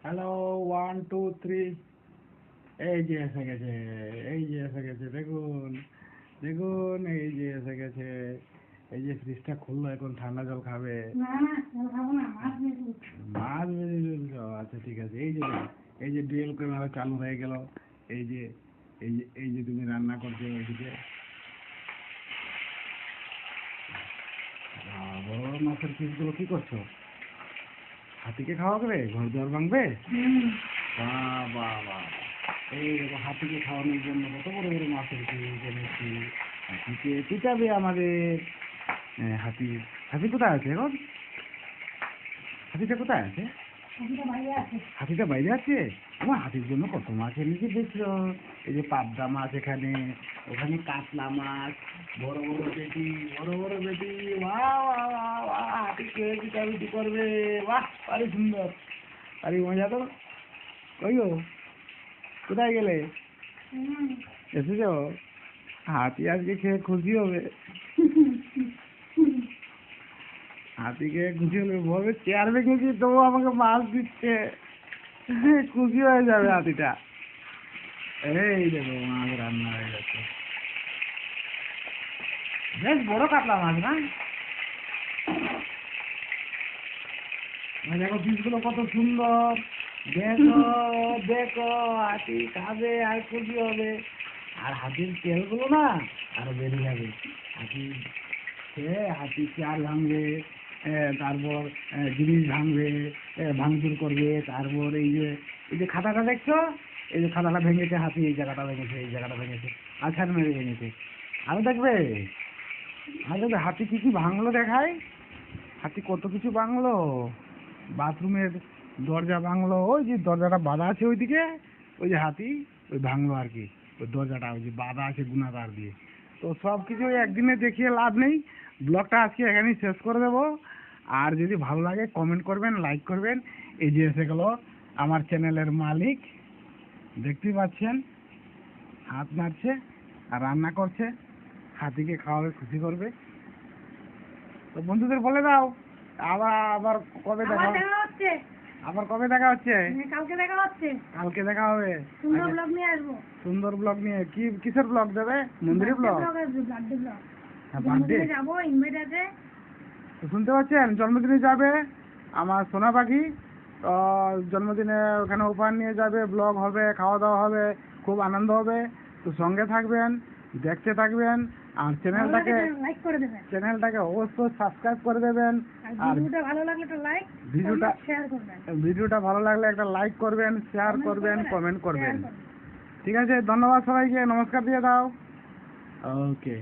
Hello, 1 2 3। এই যে এসে গেছে, এই যে এসে গেছে, দেখুন দেখুন, এই যে এসে গেছে। এই যে ফ্রিজটা খুললো, এখন ঠান্ডা জল খাবে। মাছ ভেজে দিল। আচ্ছা ঠিক আছে। এই যে দেখো, এই যে ডুয়েল ক্যামেরা চালু হয়ে গেল। এই যে এই যে তুমি রান্না করছো ওইদিকে। বড় বড় মাছের পিসগুলো কি করছো? হাতিকে খাওয়াবে? ঘর দুয়ার ভাঙবে? বাহ বাহ বাহ। এই দেখো, হাতিকে খাওয়ানোর জন্য কত বড় বড় মাছের পিস এনেছি। হাতিকে পিটাবে আমাদের। হাতি হাতি কোথায় আছে এখন? হাতিটা কোথায় আছে? হাতিটা বাইরে আছে। আমার হাতির জন্য কত মাছ এনেছি দেখছো? এই যে পাবদা মাছ এখানে, ওখানে কাতলা মাছ, বড় বড় বেটি, বড় বড় বেটি। বাহ বাহ বাহ বাহ, হাতিকে পিটাপিটি করবে। বাহ, আরে সুন্দর, আরে মজা তো। কই গো, কোথায় গেলে? এসেছো? হাতি আজকে খেয়ে খুশি হবে। হাতিকে খুশি হলে বলবে চেয়ার ভেঙেছি তবু আমাকে মাছ দিচ্ছে। খুশি হয়ে যাবে হাতিটা। এই দেখো, মাছ রান্না হয়ে গেছে। বেশ বড় কাতলা মাছ না? দেখো পিসগুলো কত সুন্দর। দেখো দেখো, হাতি খাবে আর খুশি হবে। আর হাতির তেলগুলো না আরো বেরিয়ে যাবে। হাতি খেয়ে হাতি চেয়ার ভাঙবে, তারপর জিনিস ভাঙবে, ভাঙচুর করবে। তারপর এই যে খাতাটা দেখছো, এই যে খাতাটা ভেঙেছে হাতি, এই জায়গাটা ভেঙেছে, এই জায়গাটা ভেঙেছে, আছাড় মেরে ভেঙেছে। আরো দেখবে, আর দেখবে হাতি কি কি ভাঙলো দেখায়। হাতি কত কিছু ভাঙলো। বাথরুমের দরজা ভাঙলো, ওই যে দরজাটা বাঁধা আছে ওইদিকে, ওই যে হাতি ওই ভাঙলো আর কি। ওই দরজাটা ওই যে বাঁধা আছে গুণাকার দিয়ে। তো সব কিছু একদিনে দেখিয়ে লাভ নেই। ব্লগটা আজকে এখানেই শেষ করে দেবো। আর যদি ভালো লাগে কমেন্ট করবেন, লাইক করবেন। এই যে এসে গেল আমার চ্যানেলের মালিক, দেখতেই পাচ্ছেন হাত নাড়ছে আর রান্না করছে। হাতিকে খাওয়াবে, খুশি করবে। তো বন্ধুদের বলে দাও, আবার আবার কবে দেখা হচ্ছে? আবার কবে দেখা হচ্ছে? কালকে দেখা হচ্ছে। কালকে দেখা হবে। সুন্দর ব্লগ নিয়ে আসবো। সুন্দর ব্লগ নিয়ে কি কিসের ব্লগ দেবে? মন্দিরের ব্লগ? Birthday blog. হ্যাঁ, বার্থডে যাবো, ইনভাইট আছে। তো শুনতে পাচ্ছেন, জন্মদিনে যাবে আমার সোনা পাখি। তো জন্মদিনে ওখানে উপহার নিয়ে যাবে, ব্লগ হবে, খাওয়া দাওয়া হবে, খুব আনন্দ হবে। তো সঙ্গে থাকবেন, দেখতে থাকবেন। আর চ্যানেলটাকে অবশ্যই সাবস্ক্রাইব করে দেবেন। আর ভিডিওটা ভালো লাগলে একটা লাইক, ভিডিওটা ভালো লাগলে একটা লাইক করবেন, শেয়ার করবেন, কমেন্ট করবেন। ঠিক আছে, ধন্যবাদ সবাইকে, নমস্কার দিয়ে দাও। ওকে।